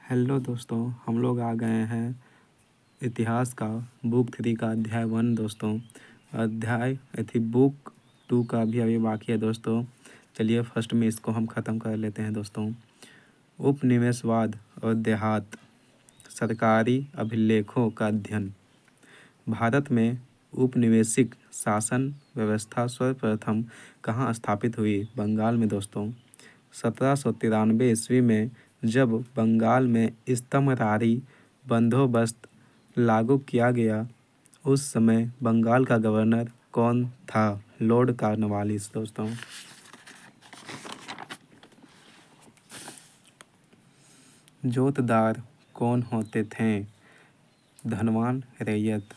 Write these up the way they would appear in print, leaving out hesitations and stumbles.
Hello दोस्तों, हम लोग आ गए हैं इतिहास का बुक 3 का अध्याय 1 दोस्तों। बुक 2 का भी अभी बाकी है दोस्तों। चलिए फर्स्ट में इसको हम ख़त्म कर लेते हैं दोस्तों। उपनिवेशवाद और देहात, सरकारी अभिलेखों का अध्ययन। भारत में उपनिवेशिक शासन व्यवस्था सर्वप्रथम कहाँ स्थापित हुई? बंगाल में दोस्तों। 1793 ईस्वी में जब बंगाल में इस्तमरारी बंदोबस्त लागू किया गया, उस समय बंगाल का गवर्नर कौन था? लॉर्ड कॉर्नवालिस दोस्तों। जोतदार कौन होते थे? धनवान रैयत।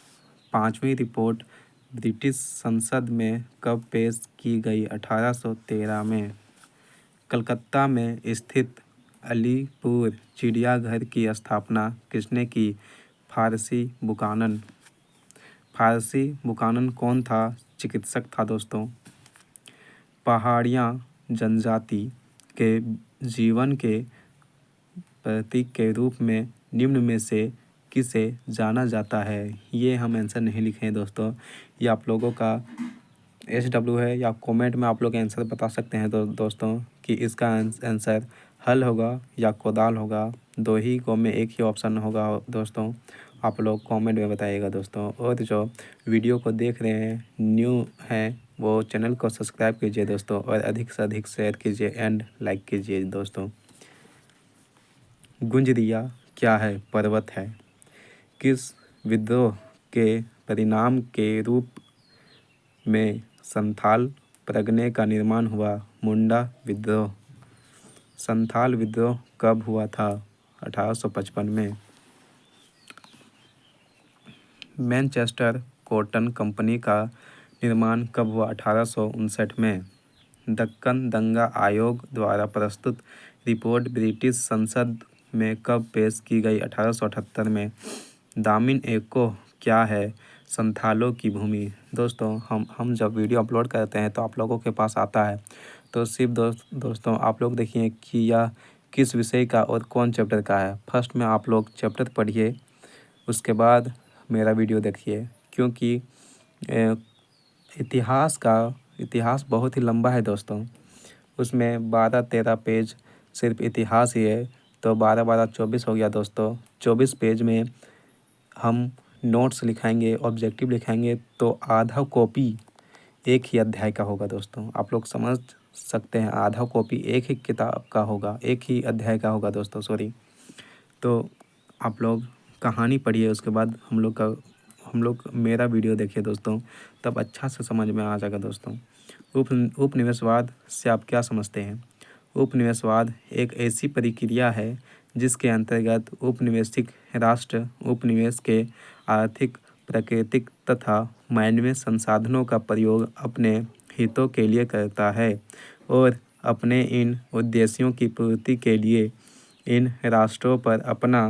पांचवी रिपोर्ट ब्रिटिश संसद में कब पेश की गई? 1813 में। कलकत्ता में स्थित अलीपुर चिड़ियाघर की स्थापना किसने की? फारसी बुकानन। फारसी बुकानन कौन था? चिकित्सक था दोस्तों। पहाड़ियाँ जनजाति के जीवन के प्रतीक के रूप में निम्न में से किसे जाना जाता है? ये हम आंसर नहीं लिखे हैं दोस्तों, ये आप लोगों का SW है, या कमेंट में आप लोग आंसर बता सकते हैं दोस्तों कि इसका आंसर हल होगा या कोदाल होगा। दो ही को में एक ही ऑप्शन होगा दोस्तों, आप लोग कमेंट में बताइएगा दोस्तों। और जो वीडियो को देख रहे हैं न्यू हैं वो चैनल को सब्सक्राइब कीजिए दोस्तों, और अधिक से अधिक शेयर कीजिए एंड लाइक कीजिए दोस्तों। गुंजरिया क्या है? पर्वत है। किस विद्रोह के परिणाम के रूप में संथाल परगने का निर्माण हुआ? मुंडा विद्रोह। संथाल विद्रोह कब हुआ था? 1855 में। मैनचेस्टर कॉटन कंपनी का निर्माण कब हुआ? 1859 में। दक्कन दंगा आयोग द्वारा प्रस्तुत रिपोर्ट ब्रिटिश संसद में कब पेश की गई? 1878 में। दामिन एको क्या है? संथालों की भूमि। दोस्तों हम जब वीडियो अपलोड करते हैं तो आप लोगों के पास आता है, तो सिर्फ दोस्तों आप लोग देखिए कि यह किस विषय का और कौन चैप्टर का है। फर्स्ट में आप लोग चैप्टर पढ़िए, उसके बाद मेरा वीडियो देखिए, क्योंकि इतिहास बहुत ही लंबा है दोस्तों। उसमें 12-13 पेज सिर्फ इतिहास ही है, तो 12-12 24 हो गया दोस्तों। 24 पेज में हम नोट्स लिखाएंगे, ऑब्जेक्टिव लिखाएंगे, तो आधा कॉपी एक ही अध्याय का होगा दोस्तों। आप लोग समझ सकते हैं, आधा कॉपी एक ही किताब का होगा, एक ही अध्याय का होगा दोस्तों, सॉरी। तो आप लोग कहानी पढ़िए, उसके बाद हम लोग मेरा वीडियो देखिए दोस्तों, तब अच्छा से समझ में आ जाएगा दोस्तों। उपनिवेशवाद से आप क्या समझते हैं? उपनिवेशवाद एक ऐसी प्रक्रिया है जिसके अंतर्गत उपनिवेशिक राष्ट्र उपनिवेश के आर्थिक, प्राकृतिक तथा मानवीय संसाधनों का प्रयोग अपने हितों के लिए करता है, और अपने इन उद्देश्यों की पूर्ति के लिए इन राष्ट्रों पर अपना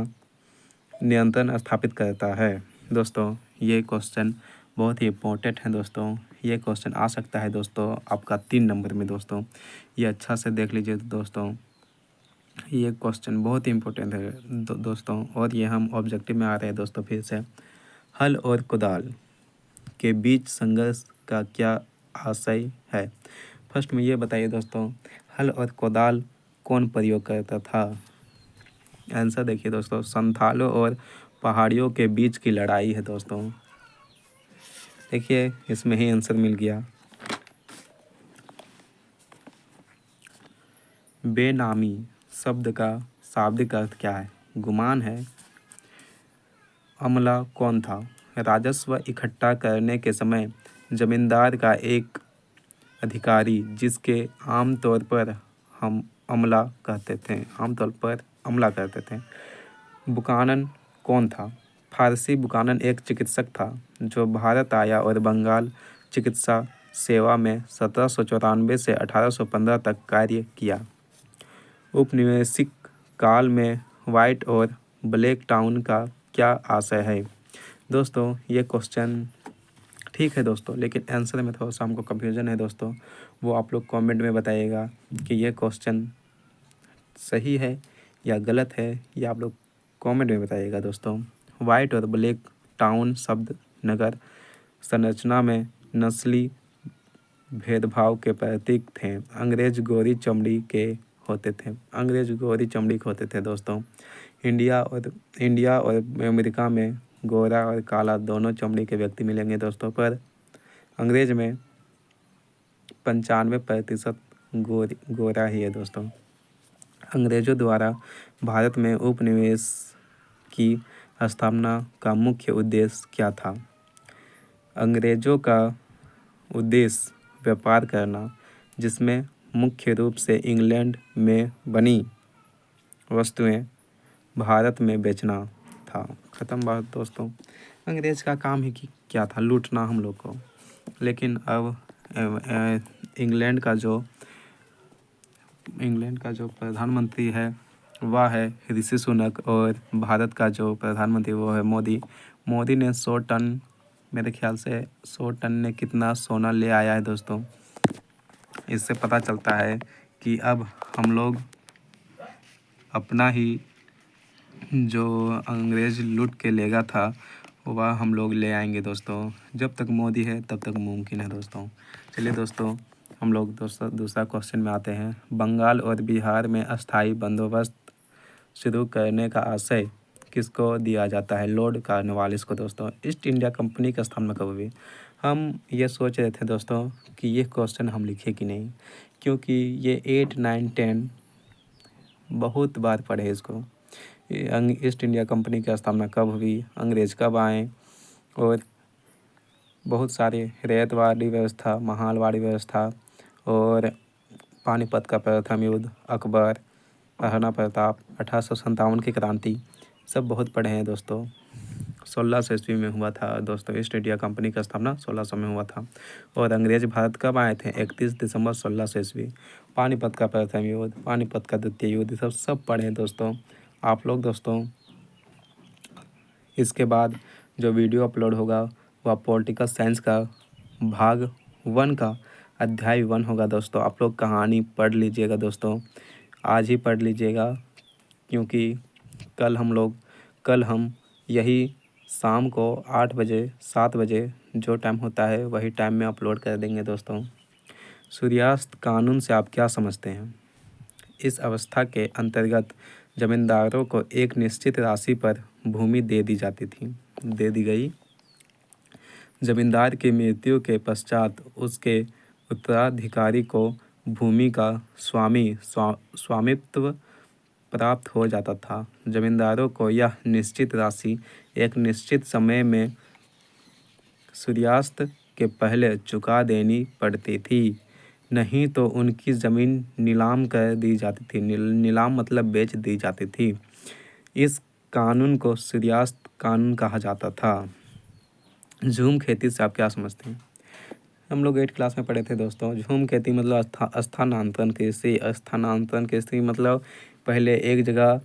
नियंत्रण स्थापित करता है। दोस्तों ये क्वेश्चन बहुत ही इम्पोर्टेंट है दोस्तों। ये क्वेश्चन आ सकता है दोस्तों आपका 3 नंबर में दोस्तों, ये अच्छा से देख लीजिए दोस्तों। ये क्वेश्चन बहुत ही इम्पोर्टेंट है दोस्तों, और ये हम ऑब्जेक्टिव में आ रहे हैं दोस्तों। फिर से, हल और कुदाल के बीच संघर्ष का क्या आशय है? फर्स्ट में ये बताइए दोस्तों, हल और कुदाल कौन प्रयोग करता था? आंसर देखिए दोस्तों, संथालों और पहाड़ियों के बीच की लड़ाई है दोस्तों। देखिए इसमें ही आंसर मिल गया। बेनामी शब्द का शाब्दिक अर्थ क्या है? गुमान है। अमला कौन था? राजस्व इकट्ठा करने के समय जमींदार का एक अधिकारी, जिसके आमतौर पर हम अमला कहते थे। बुकानन कौन था? फारसी बुकानन एक चिकित्सक था जो भारत आया और बंगाल चिकित्सा सेवा में 1794 से 1815 तक कार्य किया। उपनिवेशिक काल में व्हाइट और ब्लैक टाउन का क्या आशय है? दोस्तों ये क्वेश्चन ठीक है दोस्तों, लेकिन आंसर में थोड़ा सा हमको कन्फ्यूजन है दोस्तों, वो आप लोग कमेंट में बताइएगा कि ये क्वेश्चन सही है या गलत है, ये आप लोग कमेंट में बताइएगा दोस्तों। वाइट और ब्लैक टाउन शब्द नगर संरचना में नस्ली भेदभाव के प्रतीक थे। अंग्रेज गोरी चमड़ी के होते थे, अंग्रेज गोरी चमड़ी के होते थे दोस्तों। इंडिया और अमेरिका में गोरा और काला दोनों चमड़ी के व्यक्ति मिलेंगे दोस्तों, पर अंग्रेज में 95% गोरा ही है दोस्तों। अंग्रेजों द्वारा भारत में उपनिवेश की स्थापना का मुख्य उद्देश्य क्या था? अंग्रेजों का उद्देश्य व्यापार करना, जिसमें मुख्य रूप से इंग्लैंड में बनी वस्तुएं भारत में बेचना था। ख़त्म बात दोस्तों। अंग्रेज का काम ही क्या था? लूटना हम लोग को। लेकिन अब इंग्लैंड का जो प्रधानमंत्री है वह है ऋषि सुनक, और भारत का जो प्रधानमंत्री वो है मोदी। मोदी ने 100 टन, मेरे ख्याल से 100 टन ने कितना सोना ले आया है दोस्तों। इससे पता चलता है कि अब हम लोग अपना ही जो अंग्रेज लूट के लेगा था वह हम लोग ले आएंगे दोस्तों। जब तक मोदी है तब तक मुमकिन है दोस्तों। चलिए दोस्तों, हम लोग दूसरा क्वेश्चन में आते हैं। बंगाल और बिहार में अस्थाई बंदोबस्त शुरू करने का आशय किसको दिया जाता है? लॉर्ड कॉर्नवालिस को दोस्तों। ईस्ट इंडिया कंपनी की स्थापना कब हुई? हम ये सोच रहे थे दोस्तों कि ये क्वेश्चन हम लिखे कि नहीं, क्योंकि ये 8, 9, 10 बहुत बार पढ़े इसको। ईस्ट इंडिया कंपनी की स्थापना कब हुई, अंग्रेज कब आए, और बहुत सारे रैयतवाड़ी व्यवस्था, महालवाड़ी व्यवस्था, और पानीपत का प्रथम युद्ध, अकबर, महाराणा प्रताप, 1857 की क्रांति, सब बहुत पढ़े हैं दोस्तों। 1600 ईस्वी में हुआ था दोस्तों। ईस्ट इंडिया कंपनी का स्थापना 1600 में हुआ था। और अंग्रेज भारत कब आए थे? 31 दिसंबर 1600 ईस्वी। पानीपत का प्रथम युद्ध, पानीपत का द्वितीय युद्ध, सब पढ़े हैं दोस्तों आप लोग दोस्तों। इसके बाद जो वीडियो अपलोड होगा वह पॉलिटिकल साइंस का भाग 1 का अध्याय 1 होगा दोस्तों। आप लोग कहानी पढ़ लीजिएगा दोस्तों, आज ही पढ़ लीजिएगा, क्योंकि कल हम यही शाम को 8 बजे 7 बजे जो टाइम होता है वही टाइम में अपलोड कर देंगे दोस्तों। सूर्यास्त कानून से आप क्या समझते हैं? इस अवस्था के अंतर्गत जमींदारों को एक निश्चित राशि पर भूमि दे दी गई। जमींदार की मृत्यु के पश्चात उसके उत्तराधिकारी को भूमि का स्वामित्व प्राप्त हो जाता था। जमींदारों को यह निश्चित राशि एक निश्चित समय में सूर्यास्त के पहले चुका देनी पड़ती थी, नहीं तो उनकी ज़मीन नीलाम कर दी जाती थी। नीलाम मतलब बेच दी जाती थी। इस कानून को सूर्यास्त कानून कहा जाता था। झूम खेती से आप क्या समझते हैं? हम लोग 8 क्लास में पढ़े थे दोस्तों। झूम खेती मतलब स्थानांतरण कृषि। स्थानांतरण कृषि मतलब पहले एक जगह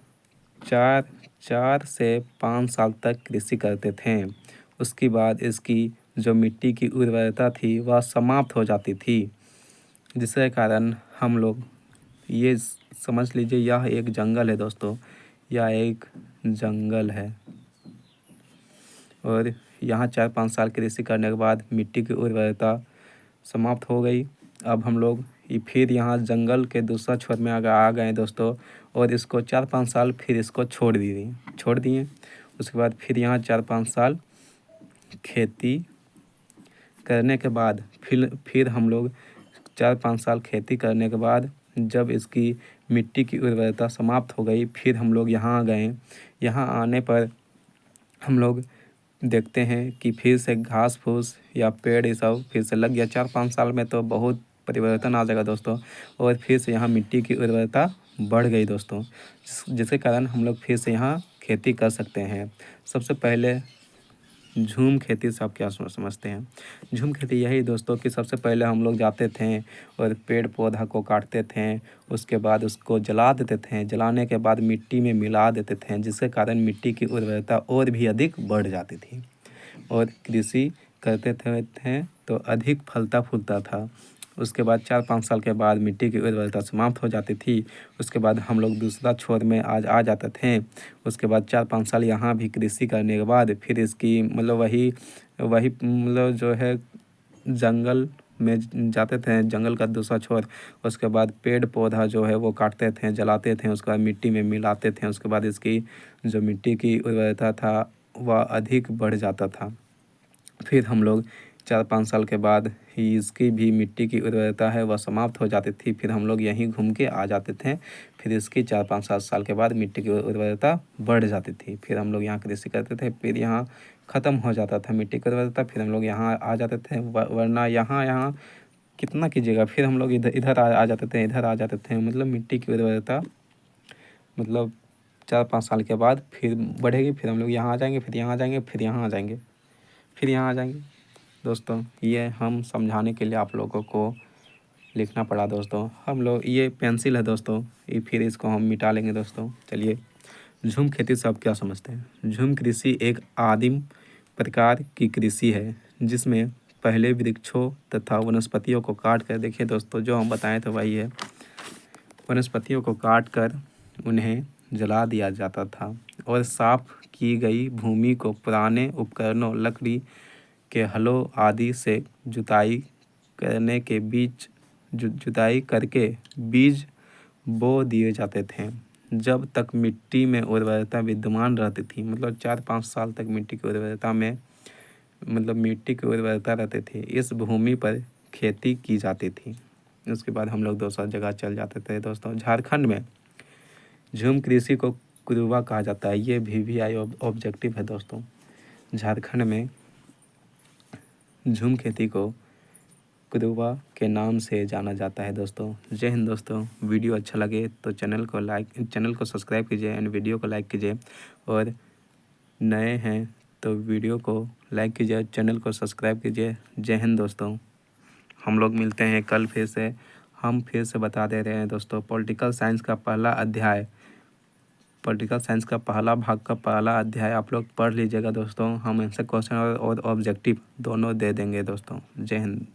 4 से 5 साल तक कृषि करते थे। उसके बाद इसकी जो मिट्टी की उर्वरता थी वह समाप्त हो जाती थी, जिसके कारण हम लोग ये समझ लीजिए यह एक जंगल है दोस्तों, यह एक जंगल है। और यहाँ 4-5 साल कृषि करने के बाद मिट्टी की उर्वरता समाप्त हो गई। अब हम लोग फिर यहाँ जंगल के दूसरा छोर में आ गए दोस्तों, और इसको 4-5 साल फिर इसको छोड़ दिए। उसके बाद फिर यहाँ 4-5 साल खेती करने के बाद फिर हम लोग 4-5 साल खेती करने के बाद जब इसकी मिट्टी की उर्वरता समाप्त हो गई, फिर हम लोग यहाँ आ गए। यहाँ आने पर हम लोग देखते हैं कि फिर से घास फूस या पेड़ ये सब फिर से लग गया। 4-5 साल में तो बहुत परिवर्तन आ जाएगा दोस्तों, और फिर से यहाँ मिट्टी की उर्वरता बढ़ गई दोस्तों, जिसके कारण हम लोग फिर से यहाँ खेती कर सकते हैं। सबसे पहले झूम खेती से आप क्या समझते हैं? झूम खेती यही दोस्तों कि सबसे पहले हम लोग जाते थे और पेड़ पौधा को काटते थे, उसके बाद उसको जला देते थे। जलाने के बाद मिट्टी में मिला देते थे, जिसके कारण मिट्टी की उर्वरता और भी अधिक बढ़ जाती थी, और कृषि करते थे तो अधिक फलता फूलता था। उसके बाद 4-5 साल के बाद मिट्टी की उर्वरता समाप्त हो जाती थी। उसके बाद हम लोग दूसरा छोर में आज आ जाते थे। उसके बाद 4-5 साल यहाँ भी कृषि करने के बाद फिर इसकी मतलब वही वही मतलब जो है जंगल में जाते थे, जंगल का दूसरा छोर। उसके बाद पेड़ पौधा जो है वो काटते थे, जलाते थे, उसके बाद मिट्टी में मिलाते थे। उसके बाद इसकी जो मिट्टी की उर्वरता था वह अधिक बढ़ जाता था। फिर हम लोग 4-5 साल के बाद ही इसकी भी मिट्टी की उर्वरता है वह समाप्त हो जाती थी। फिर हम लोग यहीं घूम के आ जाते थे। फिर इसकी 4-5-7 साल के बाद मिट्टी की उर्वरता बढ़ जाती थी। फिर हम लोग यहाँ कृषि करते थे। फिर यहाँ ख़त्म हो जाता था मिट्टी की उर्वरता। फिर हम लोग यहाँ आ जाते थे, वरना यहाँ कितना कीजिएगा। फिर हम लोग इधर आ जाते थे, इधर आ जाते थे। मतलब मिट्टी की उर्वरता मतलब 4-5 साल के बाद फिर बढ़ेगी। फिर हम लोग यहाँ आ जाएंगे, फिर यहाँ आ जाएंगे, फिर यहाँ आ जाएंगे, फिर यहाँ आ जाएंगे। दोस्तों ये हम समझाने के लिए आप लोगों को लिखना पड़ा। दोस्तों हम लोग ये पेंसिल है दोस्तों, ये फिर इसको हम मिटा लेंगे। दोस्तों चलिए, झूम खेती से आप क्या समझते हैं? झूम कृषि एक आदिम प्रकार की कृषि है जिसमें पहले वृक्षों तथा वनस्पतियों को काट कर, देखिए दोस्तों जो हम बताएं तो वही है, वनस्पतियों को काट कर उन्हें जला दिया जाता था और साफ की गई भूमि को पुराने उपकरणों, लकड़ी के हलों आदि से जुताई करने के बीच जुताई करके बीज बो दिए जाते थे। जब तक मिट्टी में उर्वरता विद्यमान रहती थी, मतलब 4-5 साल तक मिट्टी की उर्वरता में मतलब मिट्टी की उर्वरता रहती थी, इस भूमि पर खेती की जाती थी। उसके बाद हम लोग दूसरा जगह चल जाते थे। दोस्तों झारखंड में झूम कृषि को कुरुवा कहा जाता है। ये VVI ऑब्जेक्टिव है दोस्तों। झारखंड में झूम खेती को कुरुवा के नाम से जाना जाता है। दोस्तों जय हिंद। दोस्तों वीडियो अच्छा लगे तो चैनल को सब्सक्राइब कीजिए एंड वीडियो को लाइक कीजिए, और नए हैं तो वीडियो को लाइक कीजिए, चैनल को सब्सक्राइब कीजिए। जय हिंद दोस्तों। हम लोग मिलते हैं कल फिर से। हम फिर से बता दे रहे हैं दोस्तों, पॉलिटिकल साइंस का पहला भाग का पहला अध्याय आप लोग पढ़ लीजिएगा दोस्तों। हम आंसर क्वेश्चन और ऑब्जेक्टिव दोनों दे देंगे दोस्तों। जय हिंद।